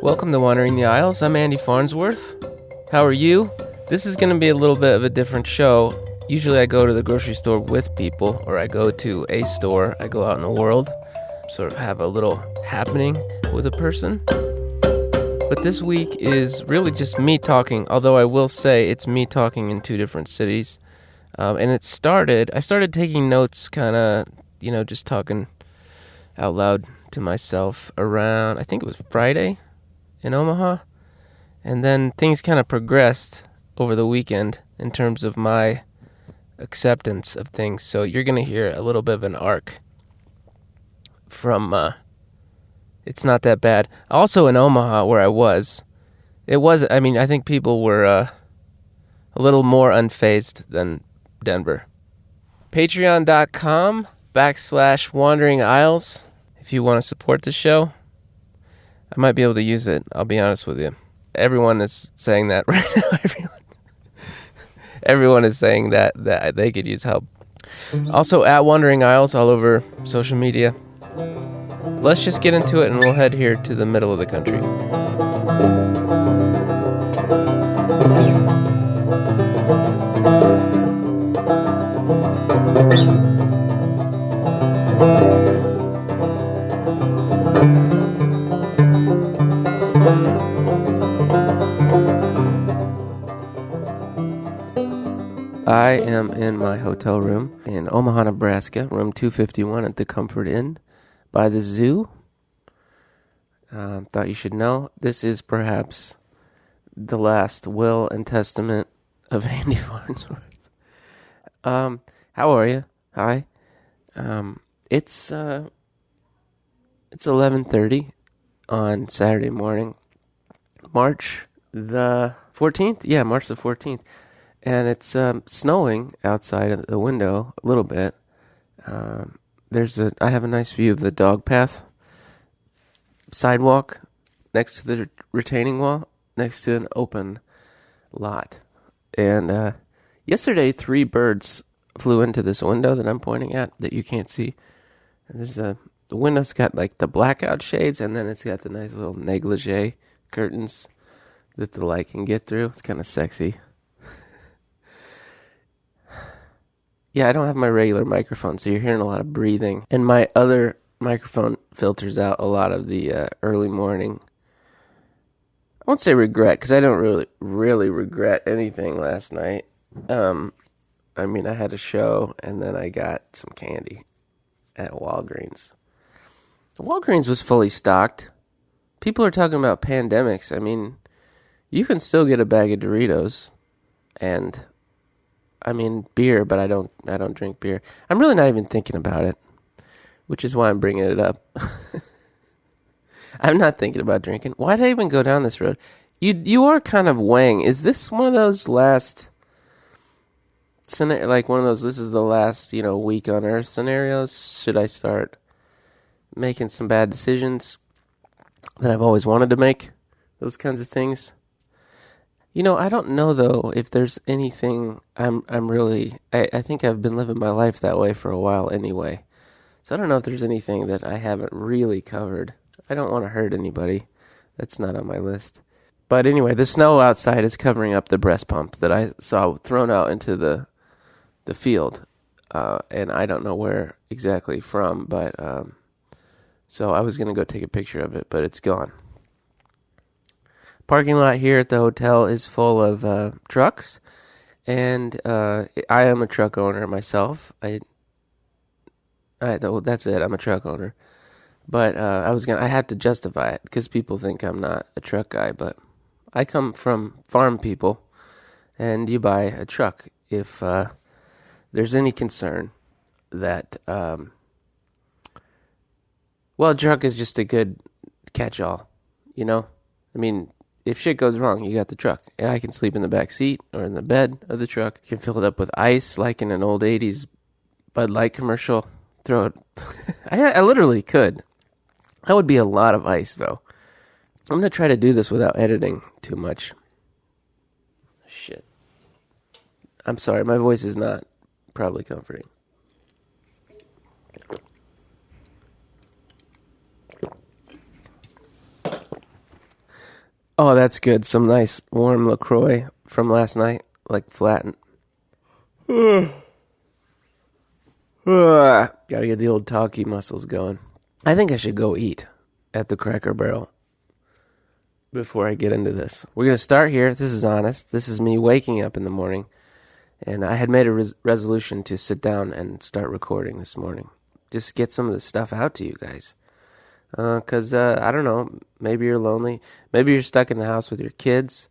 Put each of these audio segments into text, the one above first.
Welcome to Wandering the Aisles. I'm Andy Farnsworth. How are you? This is going to be a little bit of a different show. Usually I go to the grocery store with people, or I go to a store. I go out in the world, sort of have a little happening with a person. But this week is really just me talking, although I will say it's me talking in two different cities. And I started taking notes, kind of, just talking out loud to myself around, I think it was Friday in Omaha. And then things kind of progressed over the weekend in terms of my acceptance of things. So you're going to hear a little bit of an arc from It's Not That Bad. Also in Omaha, where I was, I think people were a little more unfazed than Denver. Patreon.com/Wandering Aisles. If you want to support the show, I might be able to use it. I'll be honest with you. Everyone is saying that right now. Everyone is saying that they could use help. Also at Wandering Aisles all over social media. Let's just get into it, and we'll head here to the middle of the country. I am in my hotel room in Omaha, Nebraska, room 251 at the Comfort Inn by the zoo. Thought you should know, this is perhaps the last will and testament of Andy Farnsworth. How are you? Hi. It's 11:30 on Saturday morning, March the 14th. Yeah, March the 14th. And it's snowing outside of the window a little bit. I have a nice view of the dog path sidewalk next to the retaining wall, next to an open lot. And yesterday, 3 birds flew into this window that I'm pointing at that you can't see. And the window's got like the blackout shades, and then it's got the nice little negligee curtains that the light can get through. It's kind of sexy. Yeah, I don't have my regular microphone, so you're hearing a lot of breathing. And my other microphone filters out a lot of the early morning. I won't say regret, because I don't really regret anything last night. I had a show, and then I got some candy at Walgreens. Walgreens was fully stocked. People are talking about pandemics. You can still get a bag of Doritos and beer, but I don't drink beer. I'm really not even thinking about it, which is why I'm bringing it up. I'm not thinking about drinking. Why did I even go down this road? You are kind of weighing. Is this one of those last, like one of those, this is the last, week on Earth scenarios? Should I start making some bad decisions that I've always wanted to make? Those kinds of things. I don't know, though, if there's anything I think I've been living my life that way for a while anyway. So I don't know if there's anything that I haven't really covered. I don't want to hurt anybody. That's not on my list. But anyway, the snow outside is covering up the breast pump that I saw thrown out into the field. And I don't know where exactly from, but so I was going to go take a picture of it, but it's gone. Parking lot here at the hotel is full of trucks, and I am a truck owner myself. That's it. I'm a truck owner, but I had to justify it because people think I'm not a truck guy. But I come from farm people, and you buy a truck if there's any concern that a truck is just a good catch-all. If shit goes wrong, you got the truck. And I can sleep in the back seat or in the bed of the truck. You can fill it up with ice like in an old 80s Bud Light commercial. Throw it. I literally could. That would be a lot of ice, though. I'm going to try to do this without editing too much. Shit. I'm sorry, my voice is not probably comforting. Oh, that's good. Some nice warm LaCroix from last night, like flattened. Gotta get the old talkie muscles going. I think I should go eat at the Cracker Barrel before I get into this. We're going to start here. This is honest. This is me waking up in the morning. And I had made a resolution to sit down and start recording this morning. Just get some of this stuff out to you guys. Because, I don't know, maybe you're lonely. Maybe you're stuck in the house with your kids.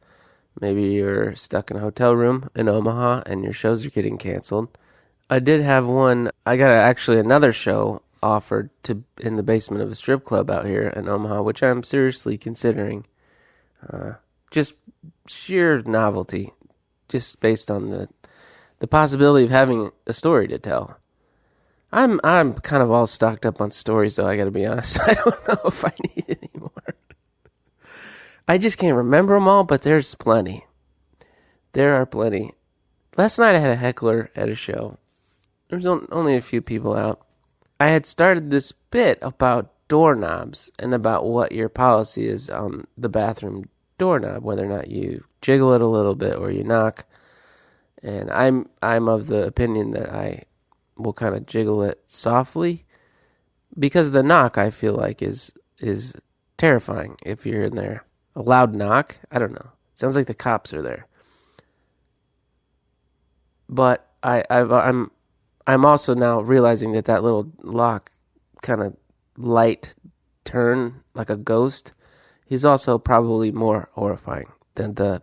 Maybe you're stuck in a hotel room in Omaha and your shows are getting canceled. I did have I got actually another show offered in the basement of a strip club out here in Omaha, which I'm seriously considering. Just sheer novelty, just based on the possibility of having a story to tell. I'm kind of all stocked up on stories, though, I gotta be honest. I don't know if I need any more. I just can't remember them all, but there's plenty. There are plenty. Last night I had a heckler at a show. There was only a few people out. I had started this bit about doorknobs and about what your policy is on the bathroom doorknob, whether or not you jiggle it a little bit or you knock. And I'm of the opinion that I will kind of jiggle it softly, because the knock, I feel like, is terrifying if you're in there. A loud knock, I don't know. Sounds like the cops are there. But I'm also now realizing that little lock kind of light turn like a ghost, he's also probably more horrifying than the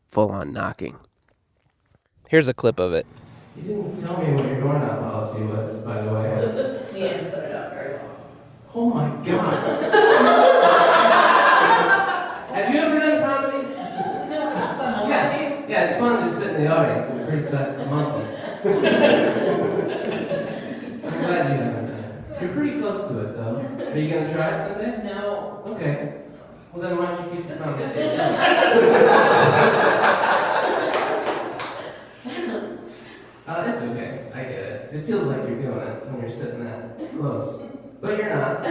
full-on knocking. Here's a clip of it. You didn't tell me what your doorknob policy was, by the way. We didn't set it up very well. Oh my God. Have you ever done comedy? No, it's fun. I'll watch you. Yeah, it's fun to sit in the audience and criticize the monkeys. I'm glad you haven't done it. You're pretty close to it, though. Are you going to try it someday? No. Okay. Well, then why don't you keep your conversation? It's okay. I get it. It feels like you're doing it when you're sitting that close. But you're not.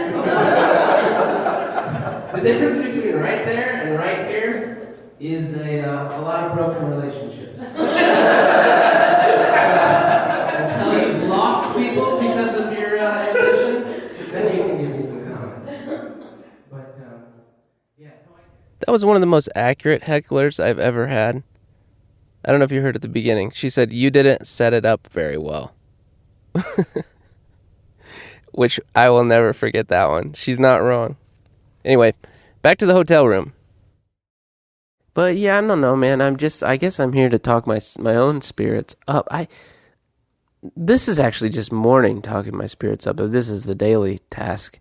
The difference between right there and right here is a lot of broken relationships. Until you've lost people because of your ambition, then you can give me some comments. But, yeah. That was one of the most accurate hecklers I've ever had. I don't know if you heard at the beginning. She said, "You didn't set it up very well." Which I will never forget that one. She's not wrong. Anyway, back to the hotel room. But yeah, I don't know, man. I guess I'm here to talk my own spirits up. This is actually just morning talking my spirits up. But this is the daily task.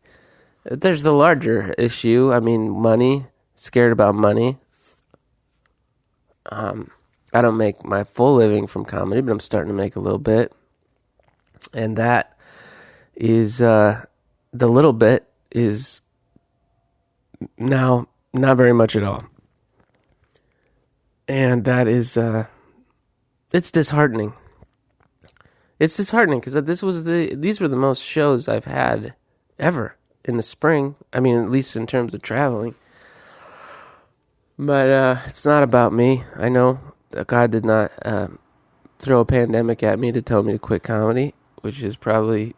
There's the larger issue. I mean, money. Scared about money. I don't make my full living from comedy, but I'm starting to make a little bit. And that is, the little bit is now not very much at all. And that is, it's disheartening. It's disheartening because these were the most shows I've had ever in the spring. I mean, at least in terms of traveling. But it's not about me. I know that God did not throw a pandemic at me to tell me to quit comedy, which is probably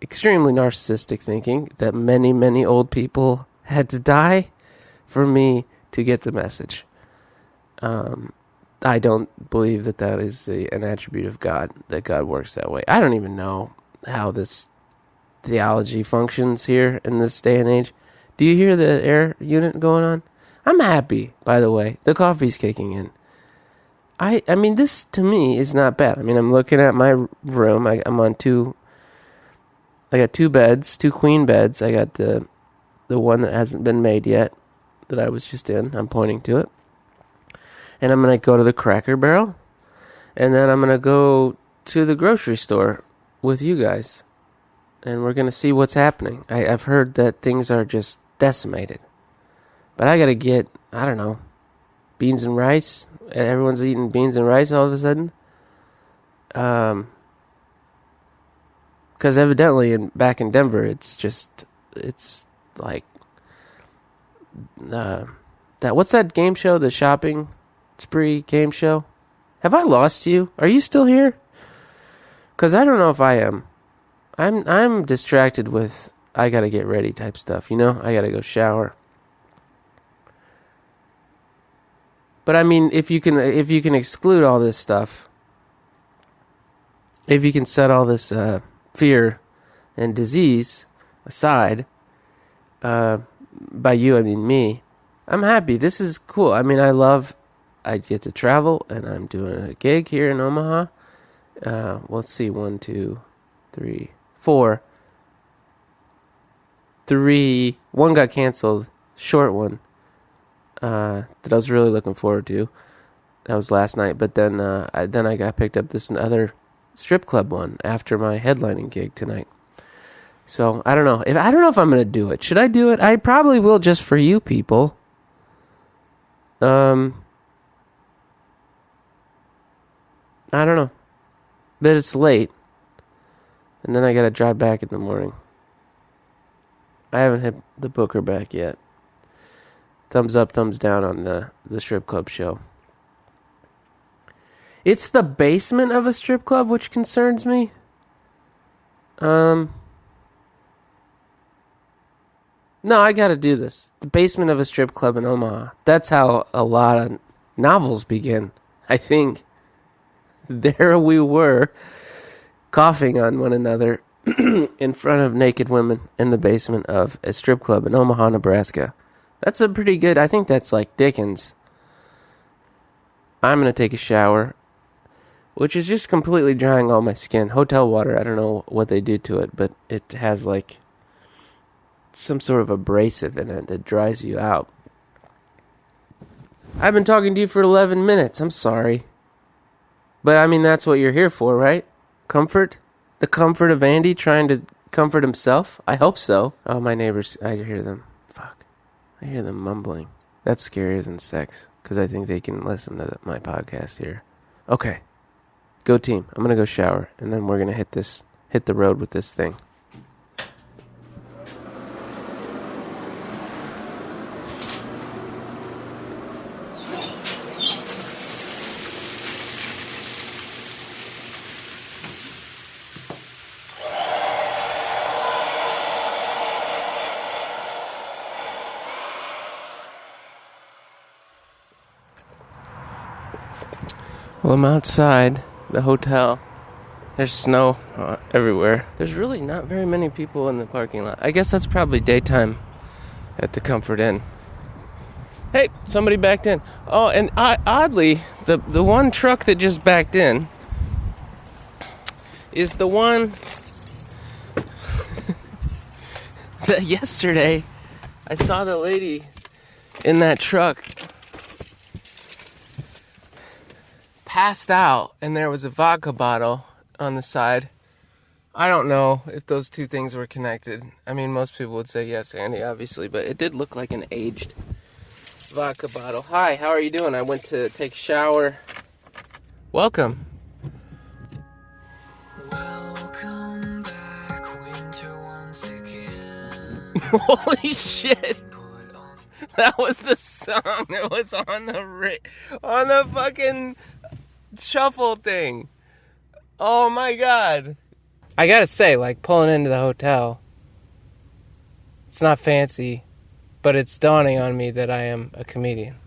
extremely narcissistic thinking, that many, many old people had to die for me to get the message. I don't believe that is an attribute of God, that God works that way. I don't even know how this theology functions here in this day and age. Do you hear the air unit going on? I'm happy, by the way. The coffee's kicking in. I mean, this to me is not bad. I mean, I'm looking at my room. I'm on I got two beds, two queen beds. I got the one that hasn't been made yet, that I was just in. I'm pointing to it. And I'm going to go to the Cracker Barrel. And then I'm going to go to the grocery store with you guys. And we're going to see what's happening. I've heard that things are just decimated. But I got to get, I don't know, beans and rice. Everyone's eating beans and rice all of a sudden. Because evidently back in Denver, it's like What's that game show? The shopping spree game show? Have I lost you? Are you still here? Because I don't know if I am. I'm distracted with I gotta get ready type stuff, you know? I gotta go shower. But I mean, if you can exclude all this stuff, if you can set all this fear and disease aside, by you I mean me, I'm happy. This is cool. I mean, I get to travel, and I'm doing a gig here in Omaha. Let's see, 1, 2, 3, 4. 3, one got canceled, short one, that I was really looking forward to. That was last night, but then I got picked up this other strip club one after my headlining gig tonight. So I don't know if I'm gonna do it. Should I do it? I probably will, just for you people. I don't know, but it's late, and then I gotta drive back in the morning. I haven't hit the booker back yet. Thumbs up, thumbs down on the strip club show. It's the basement of a strip club, which concerns me. No, I gotta do this. The basement of a strip club in Omaha. That's how a lot of novels begin, I think. There we were, coughing on one another in front of naked women in the basement of a strip club in Omaha, Nebraska. That's a pretty good, I think that's like Dickens. I'm going to take a shower, which is just completely drying all my skin. Hotel water, I don't know what they do to it, but it has like some sort of abrasive in it that dries you out. I've been talking to you for 11 minutes. I'm sorry. But I mean, that's what you're here for, right? Comfort? The comfort of Andy trying to comfort himself? I hope so. Oh, my neighbors, I hear them. Fuck. I hear them mumbling. That's scarier than sex, because I think they can listen to my podcast here. Okay. Go team. I'm going to go shower, and then we're going to hit the road with this thing. Well, I'm outside the hotel. There's snow everywhere. There's really not very many people in the parking lot. I guess that's probably daytime at the Comfort Inn. Hey, somebody backed in. Oh, and oddly, the one truck that just backed in is the one that yesterday I saw the lady in that truck passed out, and there was a vodka bottle on the side. I don't know if those two things were connected. I mean, most people would say yes, Andy, obviously, but it did look like an aged vodka bottle. Hi, how are you doing? I went to take a shower. Welcome. Welcome back, winter once again. Holy shit. That was the song that was on the fucking shuffle thing. Oh my god. I gotta say, like, pulling into the hotel, it's not fancy, but it's dawning on me that I am a comedian.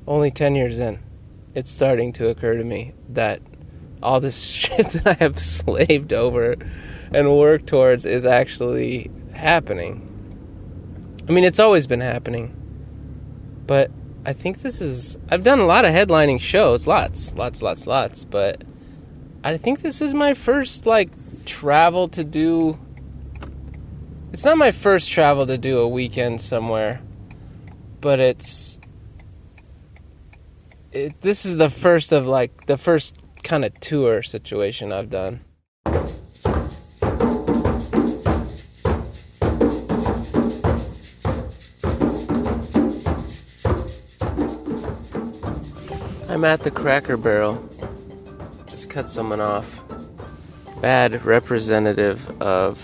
Only 10 years in, it's starting to occur to me that all this shit that I have slaved over and worked towards is actually happening. I mean, it's always been happening, but I think I've done a lot of headlining shows, lots, but I think this is my first, like, travel to do. It's not my first travel to do a weekend somewhere, but this is the first of, like, the first kind of tour situation I've done. I'm at the Cracker Barrel. Just cut someone off. Bad representative of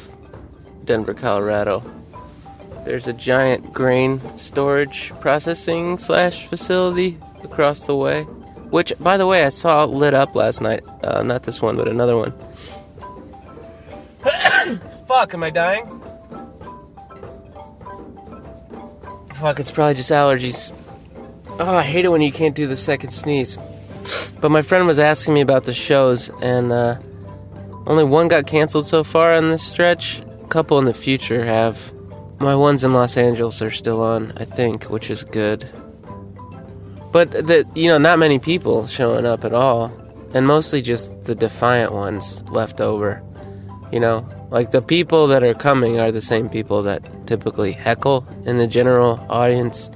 Denver, Colorado. There's a giant grain storage processing / facility across the way. Which, by the way, I saw lit up last night. Not this one, but another one. Fuck, am I dying? Fuck, it's probably just allergies. Oh, I hate it when you can't do the second sneeze. But my friend was asking me about the shows, and only one got canceled so far on this stretch. A couple in the future have. My ones in Los Angeles are still on, I think, which is good. But, not many people showing up at all. And mostly just the defiant ones left over. Like the people that are coming are the same people that typically heckle in the general audience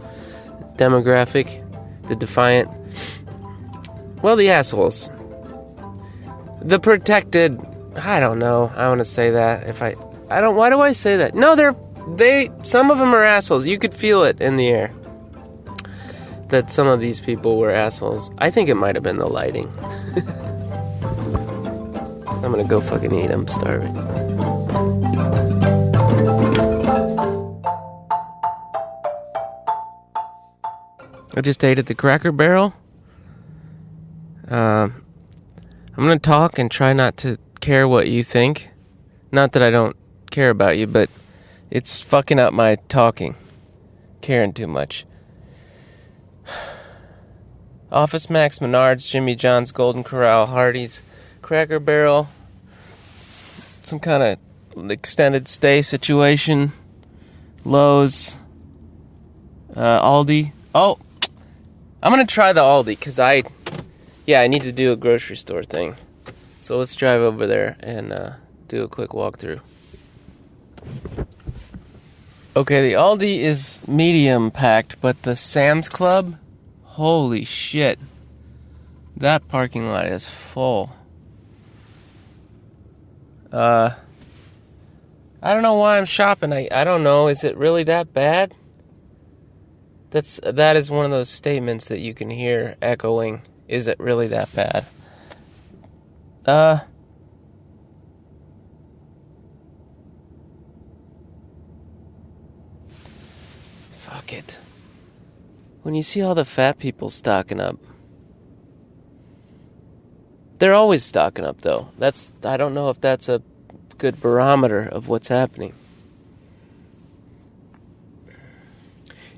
demographic. The defiant. Well, the assholes. The protected. I don't know. I want to say that. Why do I say that? No, some of them are assholes. You could feel it in the air that some of these people were assholes. I think it might have been the lighting. I'm gonna go fucking eat. I'm starving. I just ate at the Cracker Barrel. I'm gonna talk and try not to care what you think. Not that I don't care about you, but it's fucking up my talking. Caring too much. Office Max, Menards, Jimmy John's, Golden Corral, Hardee's, Cracker Barrel, some kind of extended stay situation, Lowe's, Aldi. Oh, I'm going to try the Aldi because I need to do a grocery store thing. So let's drive over there and do a quick walkthrough. Okay, the Aldi is medium packed, but the Sam's Club, holy shit. That parking lot is full. I don't know why I'm shopping. I don't know. Is it really that bad? That is one of those statements that you can hear echoing. Is it really that bad? Fuck it. When you see all the fat people stocking up. They're always stocking up, though. I don't know if that's a good barometer of what's happening.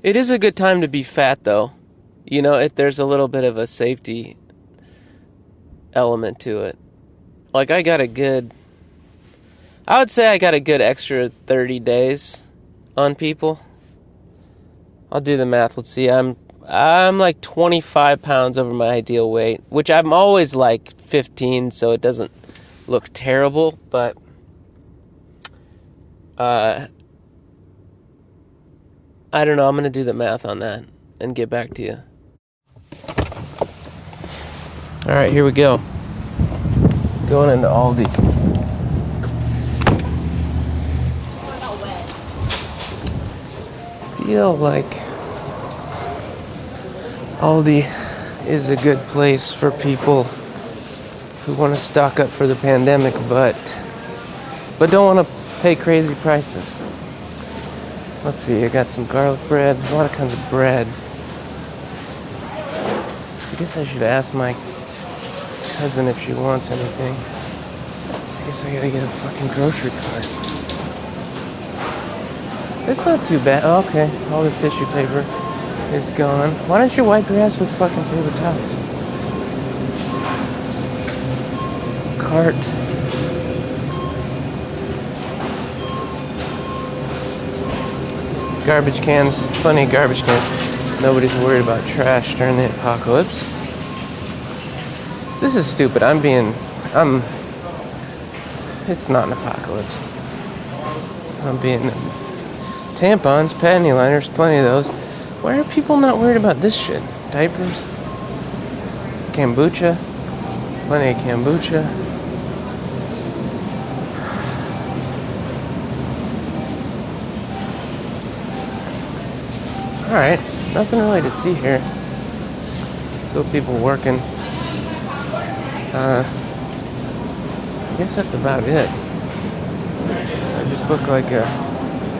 It is a good time to be fat, though. There's a little bit of a safety element to it. Like, I would say I got a good extra 30 days on people. I'll do the math. Let's see. I'm like 25 pounds over my ideal weight, which I'm always like 15, so it doesn't look terrible, but I don't know. I'm going to do the math on that and get back to you. All right, here we go. Going into Aldi. Feel like Aldi is a good place for people who want to stock up for the pandemic, but don't want to pay crazy prices. Let's see, I got some garlic bread, a lot of kinds of bread. I guess I should ask my cousin if she wants anything. I guess I gotta get a fucking grocery cart. It's not too bad. Oh, okay, all the tissue paper is gone. Why don't you wipe your ass with fucking paper towels? Cart. Garbage cans, plenty of garbage cans. Nobody's worried about trash during the apocalypse. This is stupid. It's not an apocalypse. Tampons, panty liners, plenty of those. Why are people not worried about this shit? Diapers? Kombucha? Plenty of kombucha. Alright, nothing really to see here. Still people working. I guess that's about it. I just look like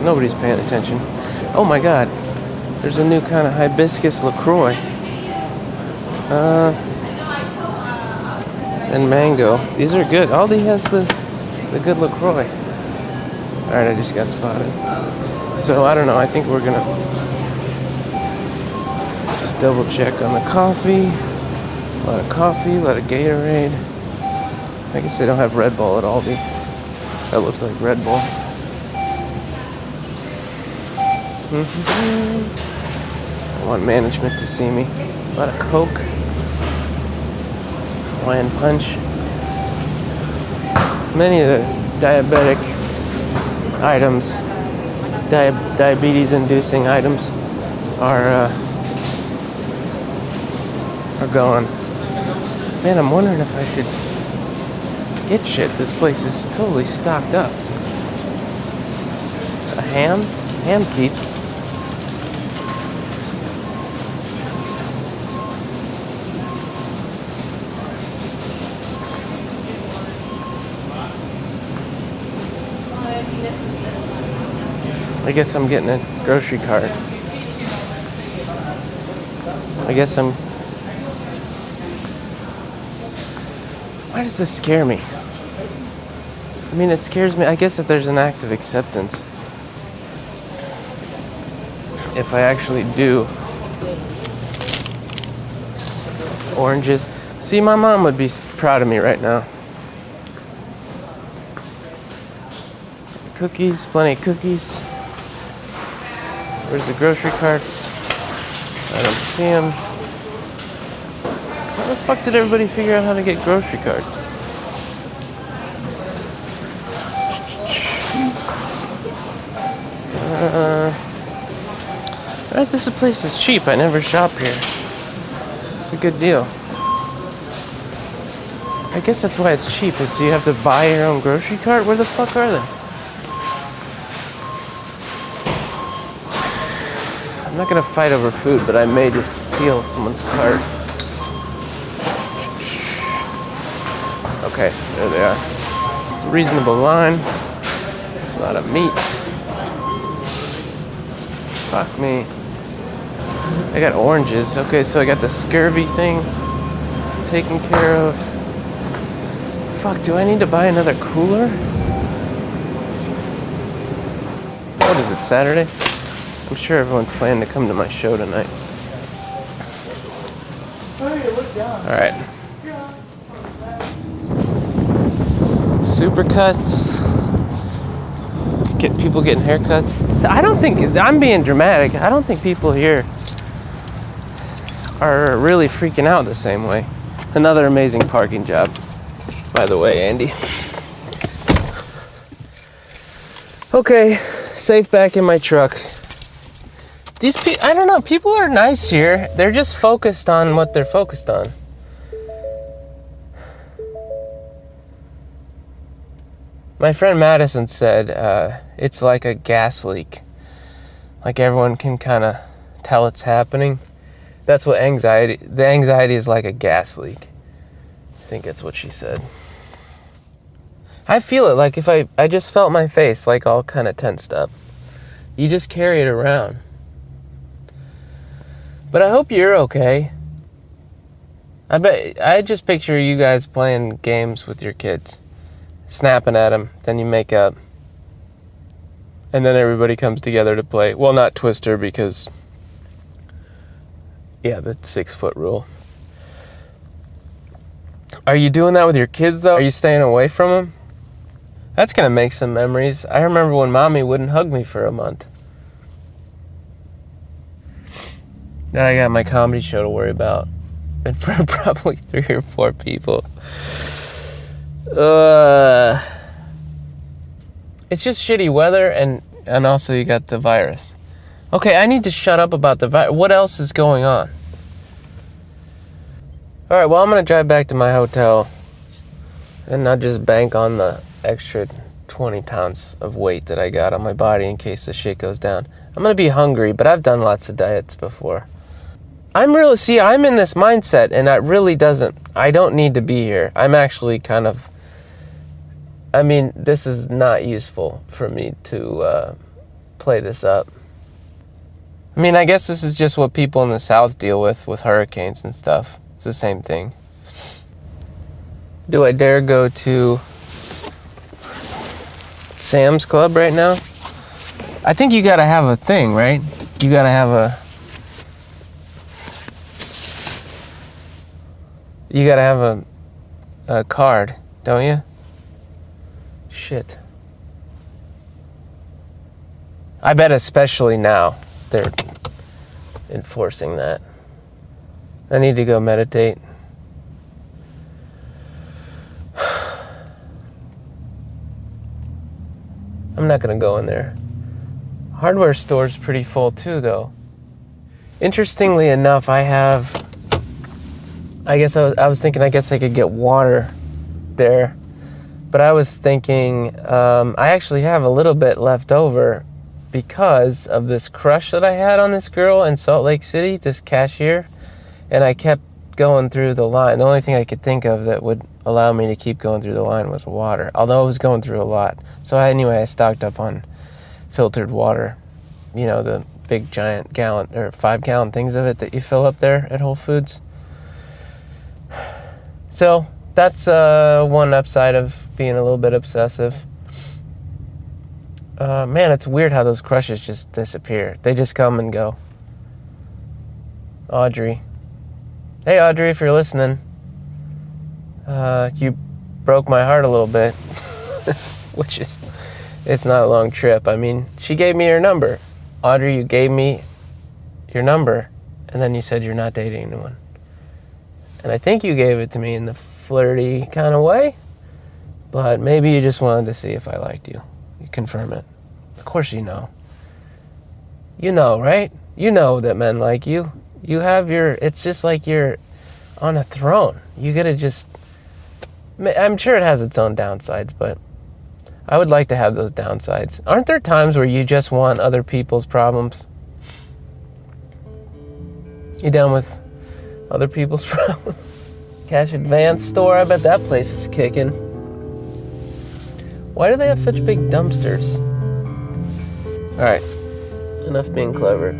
nobody's paying attention. Oh my god. There's a new kind of hibiscus LaCroix. And mango. These are good. Aldi has the good LaCroix. Alright, I just got spotted. So, I don't know. I think we're gonna just double check on the coffee. A lot of coffee, a lot of Gatorade. I guess they don't have Red Bull at Aldi. That looks like Red Bull. I want management to see me. A lot of Coke. Hawaiian Punch. Many of the diabetic items, diabetes-inducing items, are gone. Man, I'm wondering if I should get shit. This place is totally stocked up. A ham? Ham keeps. I guess I'm getting a grocery cart. Why does this scare me? I mean, it scares me. I guess that there's an act of acceptance. If I actually do. Oranges. See, my mom would be proud of me right now. Cookies, plenty of cookies. Where's the grocery carts? I don't see them. How the fuck did everybody figure out how to get grocery carts? This place is cheap. I never shop here. It's a good deal. I guess that's why it's cheap, is you have to buy your own grocery cart? Where the fuck are they? I'm not gonna fight over food, but I may just steal someone's cart. Okay, there they are. It's a reasonable line. A lot of meat. Fuck me. I got oranges. Okay, so I got the scurvy thing taken care of. Fuck, do I need to buy another cooler? What is it, Saturday? I'm sure everyone's planning to come to my show tonight. Alright. Supercuts. Get people getting haircuts. So I don't think, I'm being dramatic, I don't think people here are really freaking out the same way. Another amazing parking job, by the way, Andy. Okay, safe back in my truck. These people, I don't know, people are nice here. They're just focused on what they're focused on. My friend Madison said it's like a gas leak. Like everyone can kind of tell it's happening. That's what the anxiety is like a gas leak. I think that's what she said. I feel it, like if I just felt my face like all kind of tensed up. You just carry it around. But I hope you're okay. I just picture you guys playing games with your kids. Snapping at them, then you make up. And then everybody comes together to play. Well, not Twister because, yeah, the 6-foot rule. Are you doing that with your kids, though? Are you staying away from them? That's going to make some memories. I remember when Mommy wouldn't hug me for a month. Then I got my comedy show to worry about. And for probably 3 or 4 people. It's just shitty weather, and also you got the virus. Okay, I need to shut up about the virus. What else is going on? Alright, well, I'm going to drive back to my hotel and not just bank on the extra 20 pounds of weight that I got on my body in case the shit goes down. I'm going to be hungry, but I've done lots of diets before. I'm in this mindset, and I don't need to be here. I'm actually kind of, this is not useful for me to play this up. I mean, I guess this is just what people in the South deal with hurricanes and stuff. It's the same thing. Do I dare go to Sam's Club right now? I think you gotta have a thing, right? You gotta have a card, don't you? Shit. I bet especially now they're enforcing that. I need to go meditate. I'm not gonna go in there. Hardware store's pretty full too, though. Interestingly enough, I was thinking I could get water there. But I was thinking, I actually have a little bit left over because of this crush that I had on this girl in Salt Lake City, this cashier. And I kept going through the line. The only thing I could think of that would allow me to keep going through the line was water. Although I was going through a lot. So I stocked up on filtered water. You know, the big giant 5-gallon things of it that you fill up there at Whole Foods. So that's one upside of being a little bit obsessive. Man, it's weird how those crushes just disappear. They just come and go. Audrey. Hey, Audrey, if you're listening. You broke my heart a little bit. It's not a long trip. I mean, she gave me her number. Audrey, you gave me your number, and then you said you're not dating anyone. And I think you gave it to me in the flirty kind of way, but maybe you just wanted to see if I liked you. You confirm it. Of course you know. You know, right? You know that men like you. It's just like you're on a throne. You gotta just, I'm sure it has its own downsides, but I would like to have those downsides. Aren't there times where you just want other people's problems? You down with other people's problems? Cash advance store, I bet that place is kicking. Why do they have such big dumpsters? Alright, enough being clever.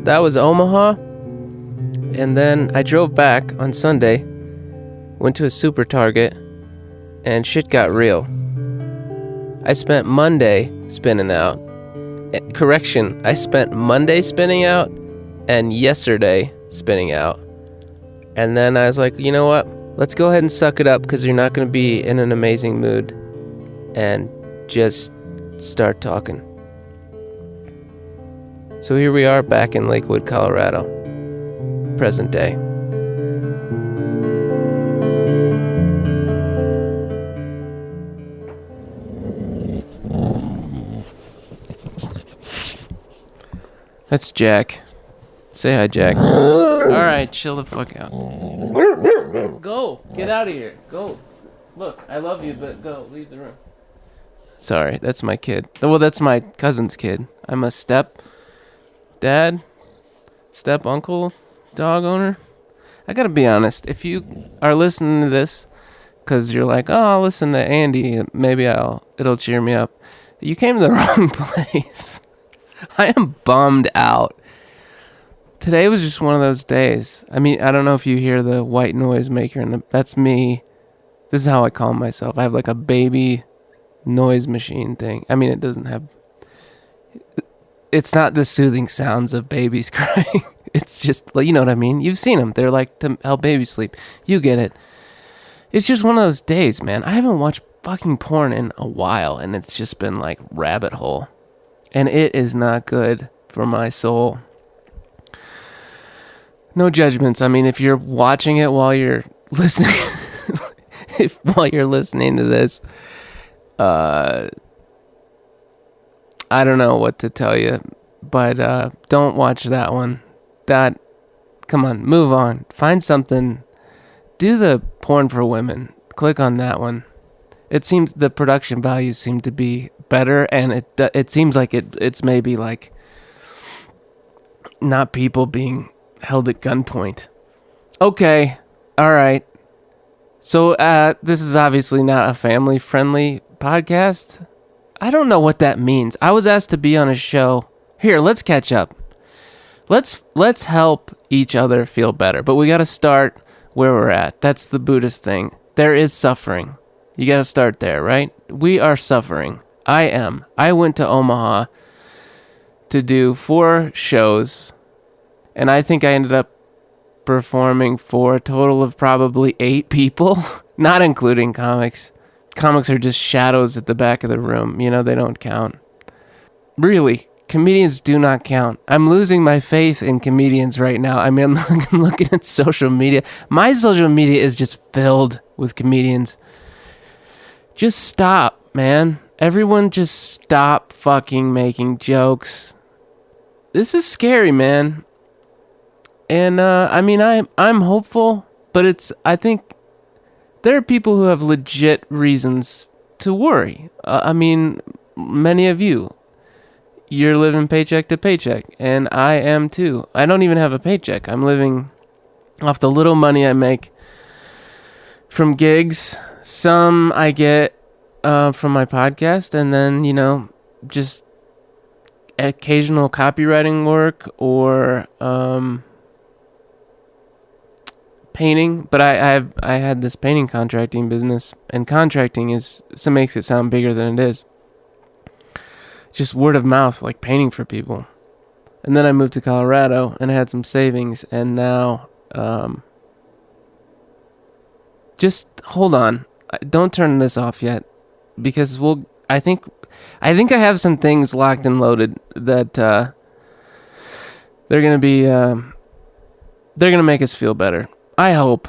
That was Omaha, and then I drove back on Sunday, went to a super Target, and shit got real. I spent Monday spinning out. Correction, I spent Monday spinning out and yesterday spinning out. And then I was like, you know what? Let's go ahead and suck it up because you're not going to be in an amazing mood, and just start talking. So here we are back in Lakewood, Colorado, present day. That's Jack. Say hi, Jack. Alright, chill the fuck out. Go! Get out of here. Go. Look, I love you, but go. Leave the room. Sorry, that's my kid. Well, that's my cousin's kid. I'm a step-dad, step-uncle, dog owner. I gotta be honest. If you are listening to this because you're like, oh, I'll listen to Andy, maybe it'll cheer me up. You came to the wrong place. I am bummed out. Today was just one of those days. I mean, I don't know if you hear the white noise maker, and that's me. This is how I calm myself. I have like a baby noise machine thing. I mean, it doesn't have... It's not the soothing sounds of babies crying. It's just, you know what I mean? You've seen them. They're like to help babies sleep. You get it. It's just one of those days, man. I haven't watched fucking porn in a while, and it's just been like rabbit hole. And it is not good for my soul. No judgments. I mean, if you're watching it while you're listening, while you're listening to this, I don't know what to tell you, but come on, move on. Find something do the porn for women. Click on that one. It seems the production values seem to be better, and it seems like it's maybe like not people being held at gunpoint. Okay, all right. So this is obviously not a family-friendly podcast. I don't know what that means. I was asked to be on a show. Here, let's catch up. Let's help each other feel better, but we got to start where we're at. That's the Buddhist thing. There is suffering. You got to start there, right? We are suffering. I am. I went to Omaha to do 4 shows, and I think I ended up performing for a total of probably 8 people, not including comics. Comics are just shadows at the back of the room. You know, they don't count. Really, comedians do not count. I'm losing my faith in comedians right now. I mean, I'm looking at social media. My social media is just filled with comedians. Just stop, man. Everyone just stop fucking making jokes. This is scary, man. And, I mean, I'm hopeful, but I think there are people who have legit reasons to worry. I mean, many of you're living paycheck to paycheck, and I am too. I don't even have a paycheck. I'm living off the little money I make from gigs. Some I get from my podcast, and then, you know, just occasional copywriting work or painting. But I had this painting contracting business, and contracting makes it sound bigger than it is. Just word of mouth, like painting for people. And then I moved to Colorado and I had some savings, and now just hold on. Don't turn this off yet, because I think I have some things locked and loaded that they're going to make us feel better. I hope.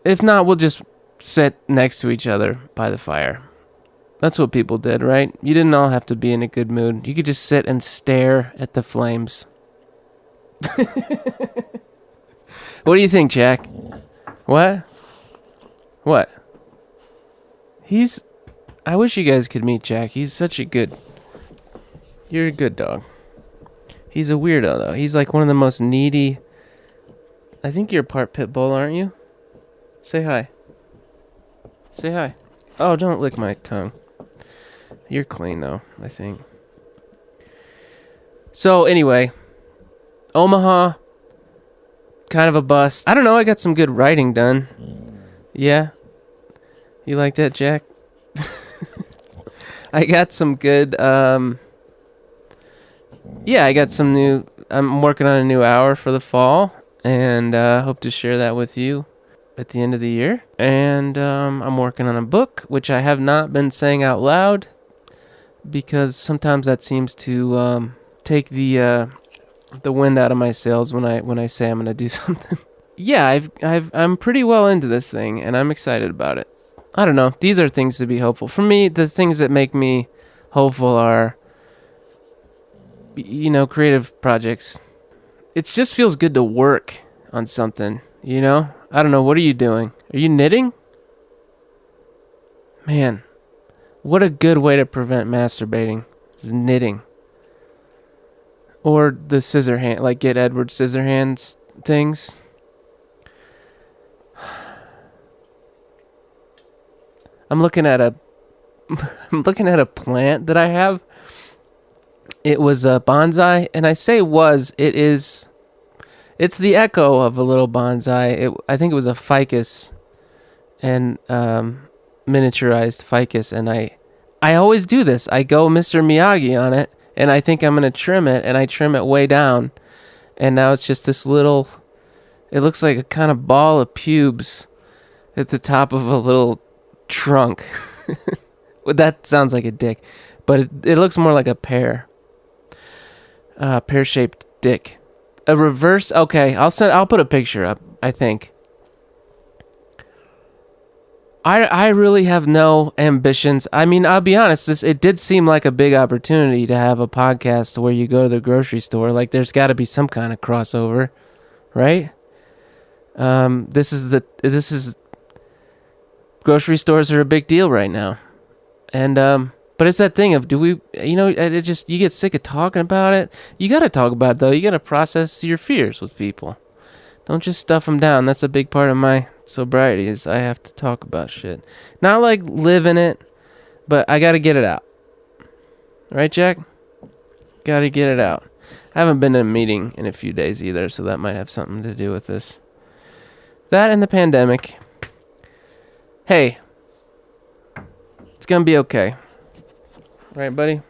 If not, we'll just sit next to each other by the fire. That's what people did, right? You didn't all have to be in a good mood. You could just sit and stare at the flames. What do you think, Jack? What? I wish you guys could meet Jack. You're a good dog. He's a weirdo, though. He's like one of the most needy. I think you're part pit bull, aren't you? Say hi. Say hi. Oh, don't lick my tongue. You're clean, though, I think. So, anyway, Omaha, kind of a bust. I don't know, I got some good writing done. Yeah? You like that, Jack? I got some good, I got some new, I'm working on a new hour for the fall, and hope to share that with you at the end of the year. And I'm working on a book, which I have not been saying out loud, because sometimes that seems to take the wind out of my sails when I say I'm going to do something. Yeah, I'm pretty well into this thing, and I'm excited about it. I don't know. These are things to be hopeful. For me, the things that make me hopeful are, you know, creative projects. It just feels good to work on something, you know? I don't know. What are you doing? Are you knitting? Man, what a good way to prevent masturbating is knitting. Or the scissor hand, like get Edward Scissorhands things. I'm looking at a plant that I have. It was a bonsai, and I say it's the echo of a little bonsai. I think it was a ficus, and miniaturized ficus, and I always do this. I go Mr. Miyagi on it, and I think I'm going to trim it, and I trim it way down, and now it's just this little, it looks like a kind of ball of pubes at the top of a little trunk. Well, that sounds like a dick, but it looks more like a pear-shaped dick. A reverse. Okay, I'll put a picture up. I think. I really have no ambitions. I mean, I'll be honest. It did seem like a big opportunity to have a podcast where you go to the grocery store. Like, there's got to be some kind of crossover, right? This is grocery stores are a big deal right now. And, but it's that thing of, you get sick of talking about it. You got to talk about it, though. You got to process your fears with people. Don't just stuff them down. That's a big part of my sobriety is I have to talk about shit. Not like live in it, but I got to get it out. Right, Jack? Got to get it out. I haven't been in a meeting in a few days either, so that might have something to do with this. That and the pandemic. Hey, it's going to be okay. Right, buddy?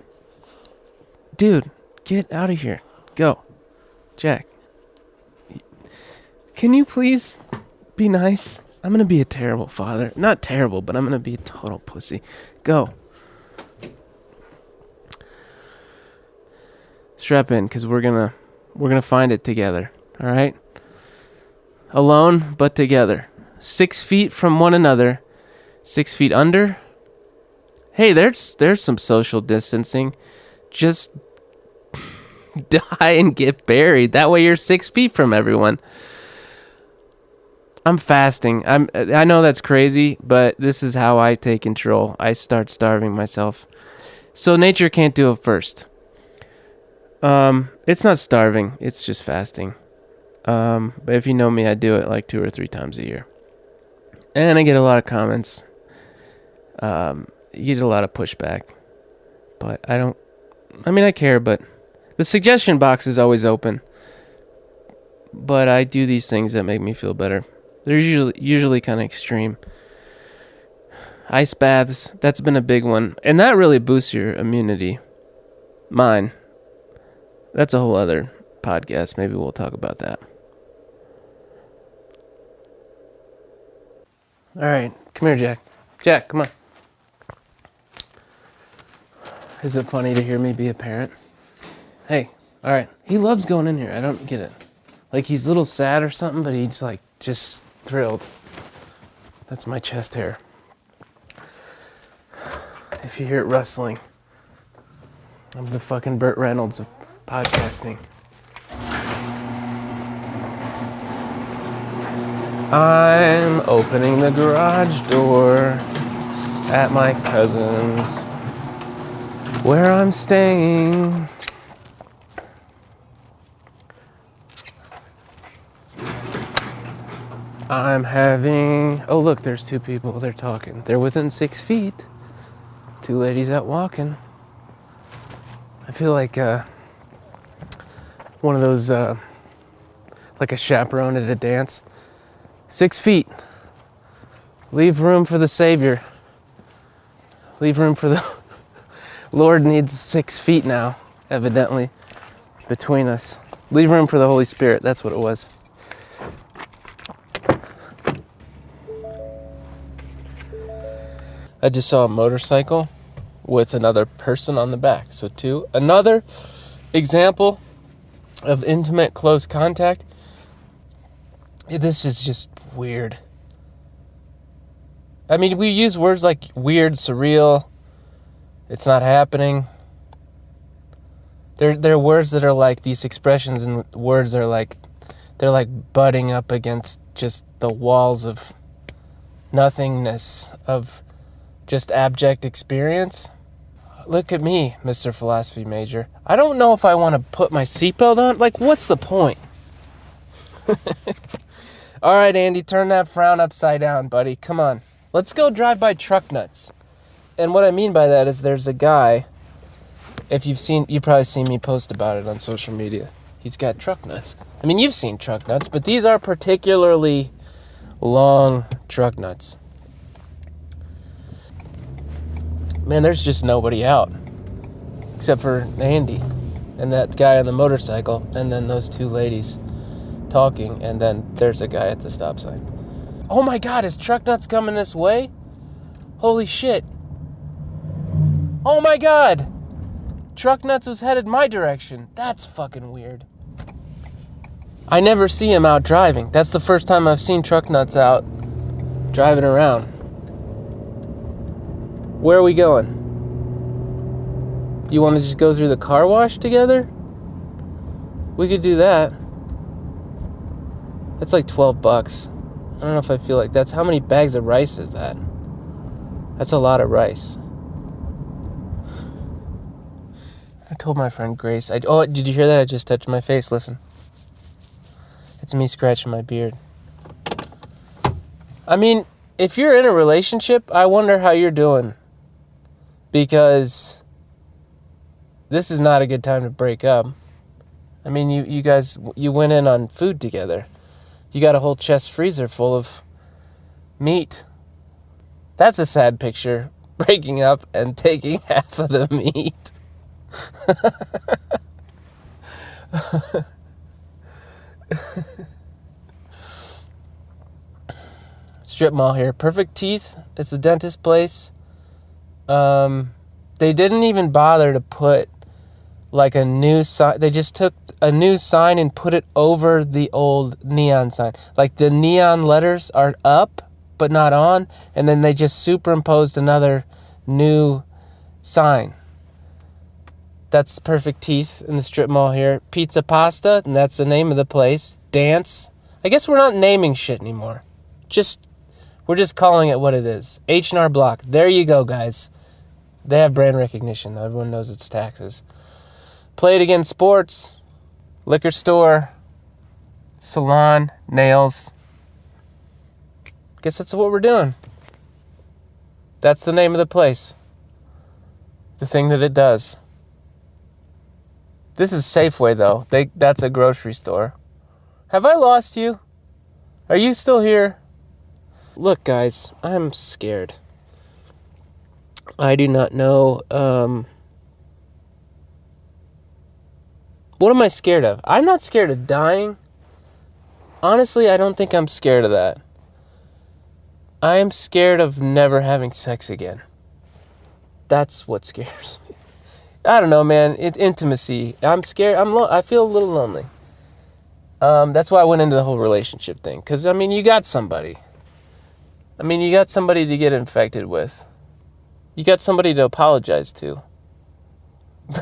Dude, get out of here. Go. Jack. Can you please be nice? I'm going to be a terrible father. Not terrible, but I'm going to be a total pussy. Go. Strap in, because we're gonna find it together. All right? Alone, but together. 6 feet from one another. 6 feet under. Hey, there's some social distancing. Just die and get buried. That way you're 6 feet from everyone. I'm fasting. I know that's crazy, but this is how I take control. I start starving myself. So nature can't do it first. It's not starving. It's just fasting. But if you know me, I do it like 2 or 3 times a year. And I get a lot of comments. You get a lot of pushback. But I care, but the suggestion box is always open. But I do these things that make me feel better. They're usually kind of extreme. Ice baths, that's been a big one. And that really boosts your immunity. Mine. That's a whole other podcast. Maybe we'll talk about that. All right. Come here, Jack. Jack, come on. Is it funny to hear me be a parent? Hey, all right. He loves going in here. I don't get it. Like he's a little sad or something, but he's like just thrilled. That's my chest hair. If you hear it rustling, I'm the fucking Burt Reynolds of podcasting. I'm opening the garage door at my cousin's where I'm staying. I'm having... Oh, look, there's 2 people. They're talking. They're within 6 feet. 2 ladies out walking. I feel like one of those, like a chaperone at a dance. 6 feet. Leave room for the Savior. Leave room for the... Lord needs 6 feet now, evidently, between us. Leave room for the Holy Spirit. That's what it was. I just saw a motorcycle with another person on the back. So 2. Another example of intimate, close contact. This is just weird. I mean, we use words like weird, surreal, it's not happening. There are words that are like, these expressions and words are like, they're like butting up against just the walls of nothingness, of just abject experience. Look at me, Mr. Philosophy Major. I don't know if I want to put my seatbelt on. Like, what's the point? All right, Andy, turn that frown upside down, buddy. Come on. Let's go drive by Truck Nuts. And what I mean by that is there's a guy, if you've probably seen me post about it on social media. He's got truck nuts. I mean, you've seen truck nuts, but these are particularly long truck nuts. Man, there's just nobody out. Except for Andy and that guy on the motorcycle, and then those 2 ladies talking, and then there's a guy at the stop sign. Oh my God, is Truck Nuts coming this way? Holy shit. Oh my God. Truck Nuts was headed my direction. That's fucking weird. I never see him out driving. That's the first time I've seen Truck Nuts out driving around. Where are we going? You want to just go through the car wash together? We could do that. That's like $12. I don't know if I feel like that's... How many bags of rice is that? That's a lot of rice. I told my friend Grace... Oh, did you hear that? I just touched my face. Listen. It's me scratching my beard. I mean, if you're in a relationship, I wonder how you're doing. Because this is not a good time to break up. I mean, you guys, you went in on food together. You got a whole chest freezer full of meat. That's a sad picture. Breaking up and taking half of the meat. Strip mall here. Perfect Teeth. It's a dentist place. They didn't even bother to put like a new sign. They just took a new sign and put it over the old neon sign. Like the neon letters are up, but not on. And then they just superimposed another new sign. That's Perfect Teeth in the strip mall here. Pizza Pasta, and that's the name of the place. Dance. I guess we're not naming shit anymore. We're just calling it what it is. H&R Block. There you go, guys. They have brand recognition, though. Everyone knows it's taxes. Play It Again Sports. Liquor store. Salon. Nails. Guess that's what we're doing. That's the name of the place. The thing that it does. This is Safeway, though. That's a grocery store. Have I lost you? Are you still here? Look, guys, I'm scared. I do not know. What am I scared of? I'm not scared of dying. Honestly, I don't think I'm scared of that. I am scared of never having sex again. That's what scares me. I don't know, man. Intimacy. I'm scared. I feel a little lonely. That's why I went into the whole relationship thing. Because, I mean, you got somebody. I mean, you got somebody to get infected with. You got somebody to apologize to.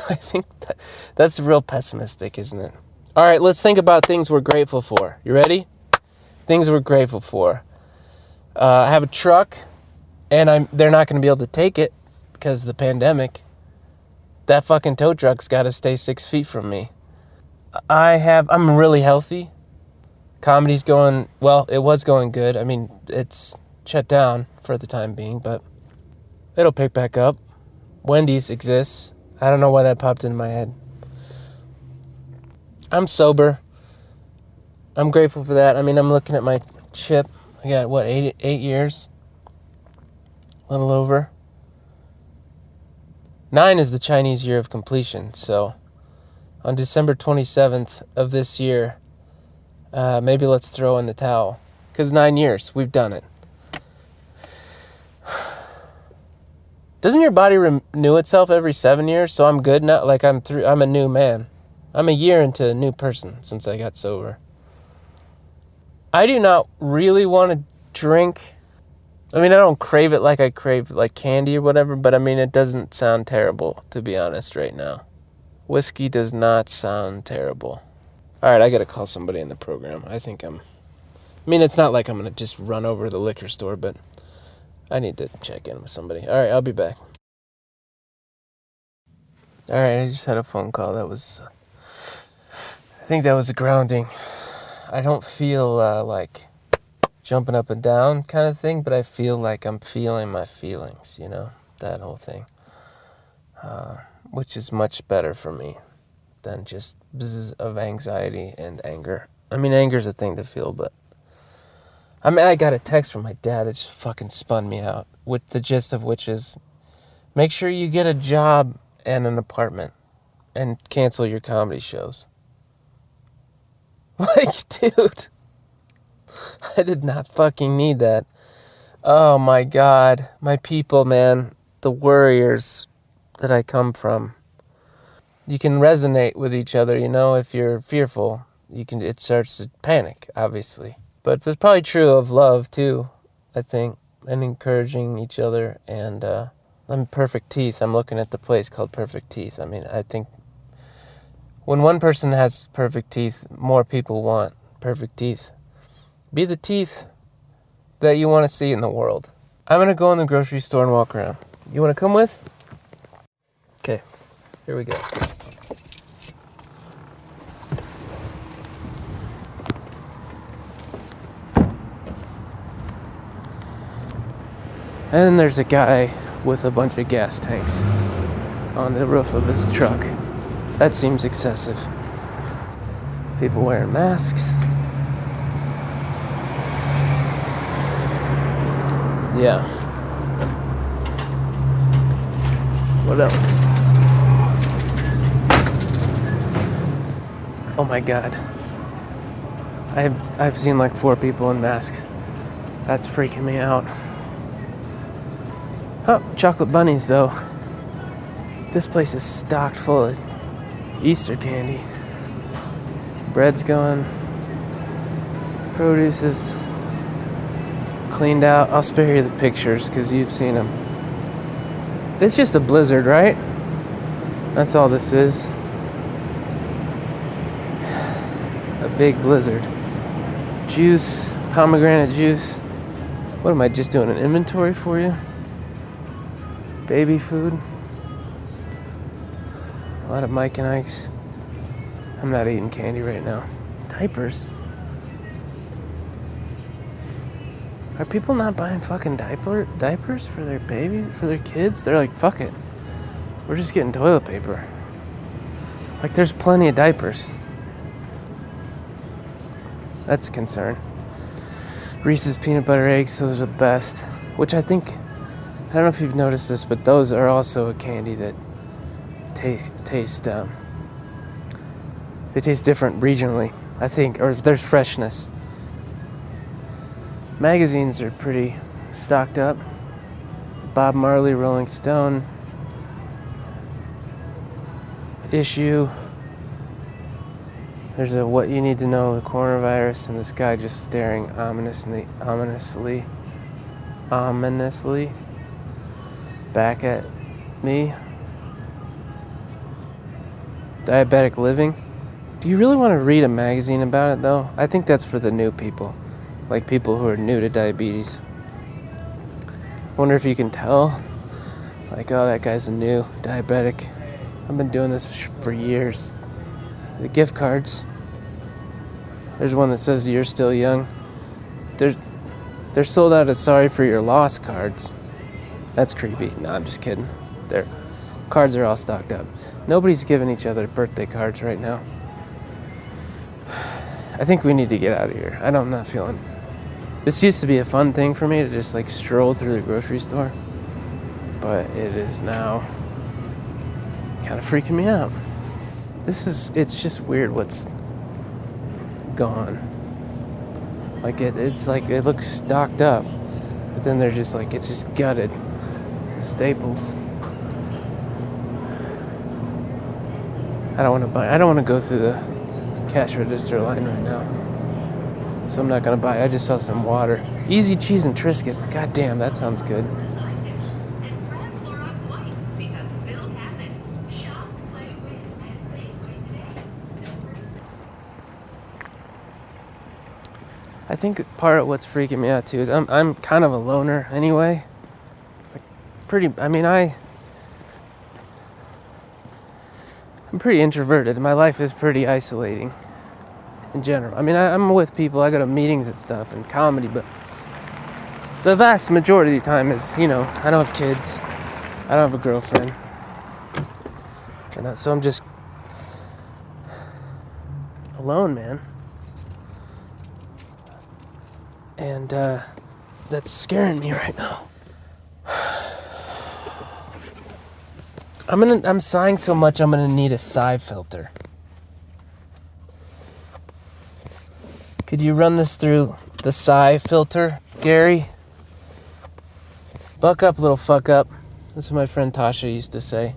I think that's real pessimistic, isn't it? All right, let's think about things we're grateful for. You ready? Things we're grateful for. I have a truck, and they're not going to be able to take it because of the pandemic. That fucking tow truck's got to stay 6 feet from me. I'm really healthy. Comedy's going, well, it was going good. I mean, it's shut down for the time being, but it'll pick back up. Wendy's exists. I don't know why that popped into my head. I'm sober. I'm grateful for that. I mean, I'm looking at my chip. I got, 8 years? A little over. 9 is the Chinese year of completion, so on December 27th of this year, maybe let's throw in the towel. Because 9 years, we've done it. Doesn't your body renew itself every 7 years? So I'm good now. Like I'm a new man. I'm a year into a new person since I got sober. I do not really want to drink. I mean, I don't crave it like I crave like candy or whatever, but I mean, it doesn't sound terrible, to be honest, right now. Whiskey does not sound terrible. All right, I got to call somebody in the program. I mean, it's not like I'm going to just run over to the liquor store, but I need to check in with somebody. All right, I'll be back. All right, I just had a phone call. I think that was a grounding. I don't feel like jumping up and down kind of thing, but I feel like I'm feeling my feelings, that whole thing, which is much better for me than just buzz of anxiety and anger. I mean, anger's a thing to feel, but I got a text from my dad that just fucking spun me out, with the gist of which is, make sure you get a job and an apartment and cancel your comedy shows. Like, dude, I did not fucking need that. Oh my God, my people, man, the warriors that I come from. You can resonate with each other, if you're fearful. It starts to panic, obviously. But it's probably true of love, too, I think, and encouraging each other. And I'm Perfect Teeth. I'm looking at the place called Perfect Teeth. I mean, I think when one person has perfect teeth, more people want perfect teeth. Be the teeth that you want to see in the world. I'm going to go in the grocery store and walk around. You want to come with? Okay, here we go. And there's a guy with a bunch of gas tanks on the roof of his truck. That seems excessive. People wearing masks. Yeah. What else? Oh my god. I've seen like 4 people in masks. That's freaking me out. Oh, chocolate bunnies though. This place is stocked full of Easter candy. Bread's going. Produce is cleaned out. I'll spare you the pictures because you've seen them. It's just a blizzard, right? That's all this is. A big blizzard. Juice, pomegranate juice. What am I just doing, an inventory for you? Baby food. A lot of Mike and Ike's. I'm not eating candy right now. Diapers. Are people not buying fucking diapers for their baby, for their kids? They're like, fuck it. We're just getting toilet paper. Like, there's plenty of diapers. That's a concern. Reese's peanut butter eggs, those are the best. Which I think, I don't know if you've noticed this, but those are also a candy that taste they taste different regionally, I think, or there's freshness. Magazines are pretty stocked up. Bob Marley, Rolling Stone, Issue. There's a What You Need to Know, the coronavirus, and this guy just staring ominously back at me. Diabetic Living. Do you really want to read a magazine about it though? I think that's for the new people. Like people who are new to diabetes. Wonder if you can tell. Like, oh, that guy's a new diabetic. I've been doing this for years. The gift cards. There's one that says you're still young. They're sold out of sorry for your loss cards. That's creepy. No, I'm just kidding. Their cards are all stocked up. Nobody's giving each other birthday cards right now. I think we need to get out of here. I'm not feeling. This used to be a fun thing for me to just like stroll through the grocery store, but it is now kind of freaking me out. It's just weird what's gone. Like it's like it looks stocked up, but then they're just like, it's just gutted. The Staples. I don't want to go through the cash register line right now. So I'm not going to buy. I just saw some water. Easy cheese and Triscuits. God damn, that sounds good. I think part of what's freaking me out too is I'm kind of a loner anyway. I'm pretty introverted. My life is pretty isolating in general. I mean, I'm with people. I go to meetings and stuff and comedy, but the vast majority of the time is, I don't have kids. I don't have a girlfriend. And so I'm just alone, man. And that's scaring me right now. I'm sighing so much I'm gonna need a sigh filter. Could you run this through the sigh filter, Gary? Buck up, little fuck up. That's what my friend Tasha used to say.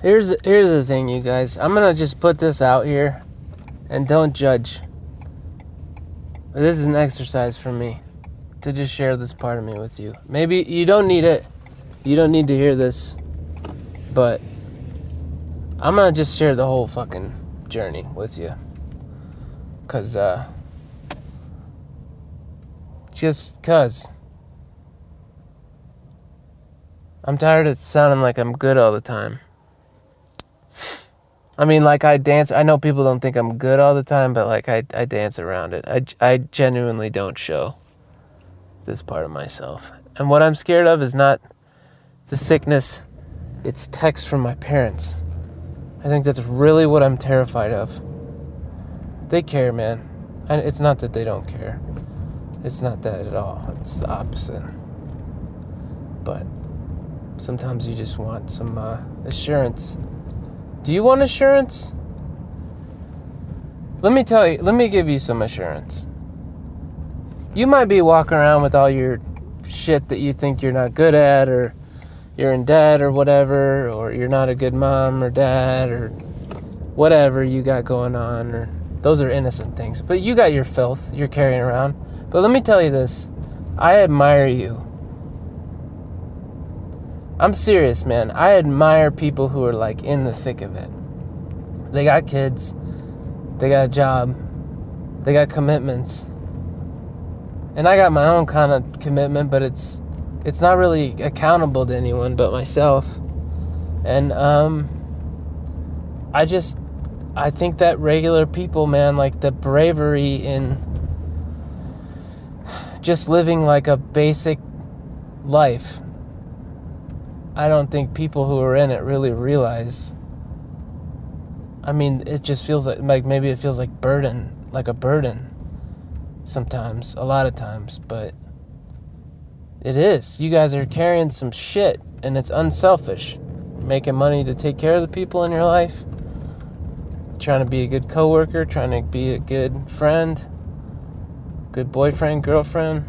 Here's the thing, you guys. I'm gonna just put this out here and don't judge. This is an exercise for me to just share this part of me with you. Maybe you don't need it. You don't need to hear this, but I'm gonna just share the whole fucking journey with you. Cause Just 'cause. I'm tired of sounding like I'm good all the time. I mean, like, I dance. I know people don't think I'm good all the time, but, like, I dance around it. I genuinely don't show this part of myself. And what I'm scared of is not the sickness. It's texts from my parents. I think that's really what I'm terrified of. They care, man. And it's not that they don't care. It's not that at all. It's the opposite. But sometimes you just want some assurance. Do you want assurance? Let me give you some assurance. You might be walking around with all your shit that you think you're not good at, or you're in debt or whatever, or you're not a good mom or dad, or whatever you got going on, or those are innocent things. But you got your filth you're carrying around. But let me tell you this. I admire you. I'm serious, man. I admire people who are, like, in the thick of it. They got kids. They got a job. They got commitments. And I got my own kind of commitment, but it's not really accountable to anyone but myself. And I think that regular people, man, like, the bravery in just living like a basic life, I don't think people who are in it really realize. I mean, it just feels like maybe it feels like a burden sometimes, a lot of times, but it is. You guys are carrying some shit, and it's unselfish. Making money to take care of the people in your life, trying to be a good coworker, trying to be a good friend, good boyfriend, girlfriend,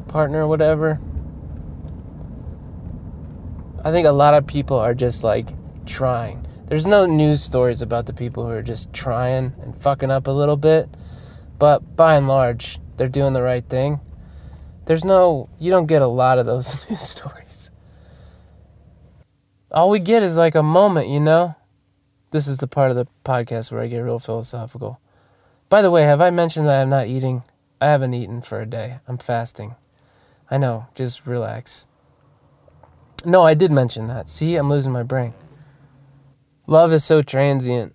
partner, whatever. I think a lot of people are just, like, trying. There's no news stories about the people who are just trying and fucking up a little bit, but by and large, they're doing the right thing. You don't get a lot of those news stories. All we get is, like, a moment, you know? This is the part of the podcast where I get real philosophical. By the way, have I mentioned that I'm not eating? I haven't eaten for a day. I'm fasting. I know, just relax. No, I did mention that. See, I'm losing my brain. Love is so transient.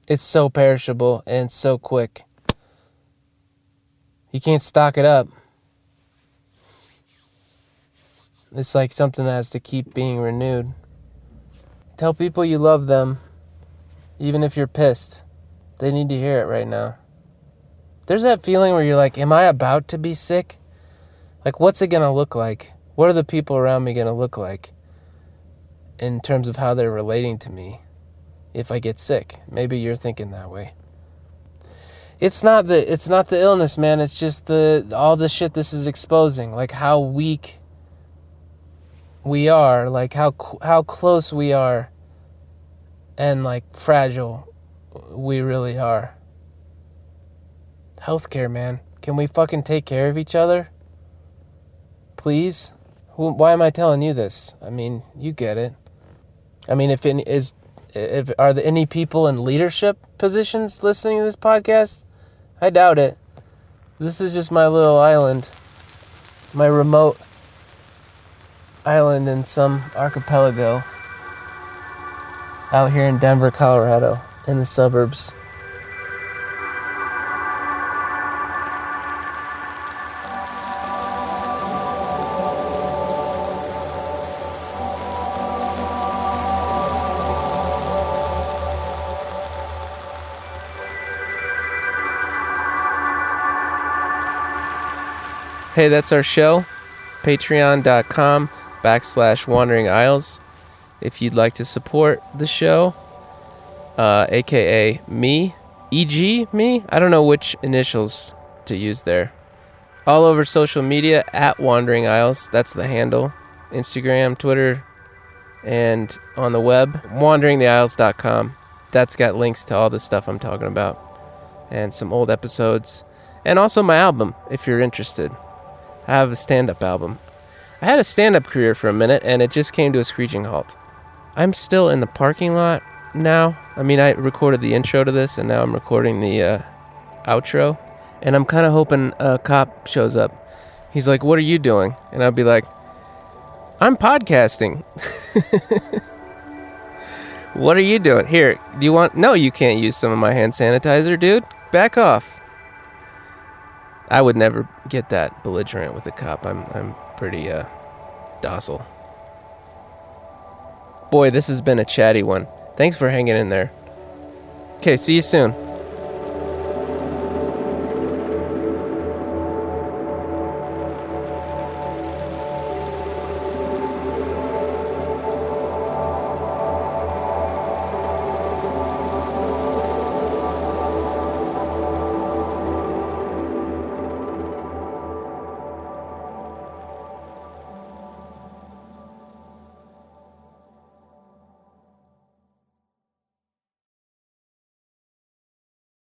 It's so perishable, and it's so quick. You can't stock it up. It's like something that has to keep being renewed. Tell people you love them, even if you're pissed. They need to hear it right now. There's that feeling where you're like, am I about to be sick? Like, what's it going to look like? What are the people around me going to look like in terms of how they're relating to me if I get sick? Maybe you're thinking that way. It's not the illness, man. It's just all the shit this is exposing, like how weak we are, like how close we are, and like fragile we really are. Healthcare, man. Can we fucking take care of each other? Please? Why am I telling you this? I mean, you get it. I mean, are there any people in leadership positions listening to this podcast? I doubt it. This is just my little island. My remote island in some archipelago out here in Denver, Colorado, in the suburbs. Hey, that's our show. Patreon.com/Wandering Isles. If you'd like to support the show, aka me, e.g. me, I don't know which initials to use there. All over social media at Wandering Isles. That's the handle. Instagram, Twitter, and on the web, wanderingtheisles.com. That's got links to all the stuff I'm talking about, and some old episodes, and also my album, if you're interested. I have a stand-up album. I had a stand-up career for a minute, and it just came to a screeching halt. I'm still in the parking lot now. I mean, I recorded the intro to this, and now I'm recording the outro. And I'm kind of hoping a cop shows up. He's like, "What are you doing?" And I'll be like, "I'm podcasting." "What are you doing? Here, do you want..." "No, you can't use some of my hand sanitizer, dude. Back off." I would never get that belligerent with a cop. I'm pretty docile. Boy, this has been a chatty one. Thanks for hanging in there. Okay, see you soon.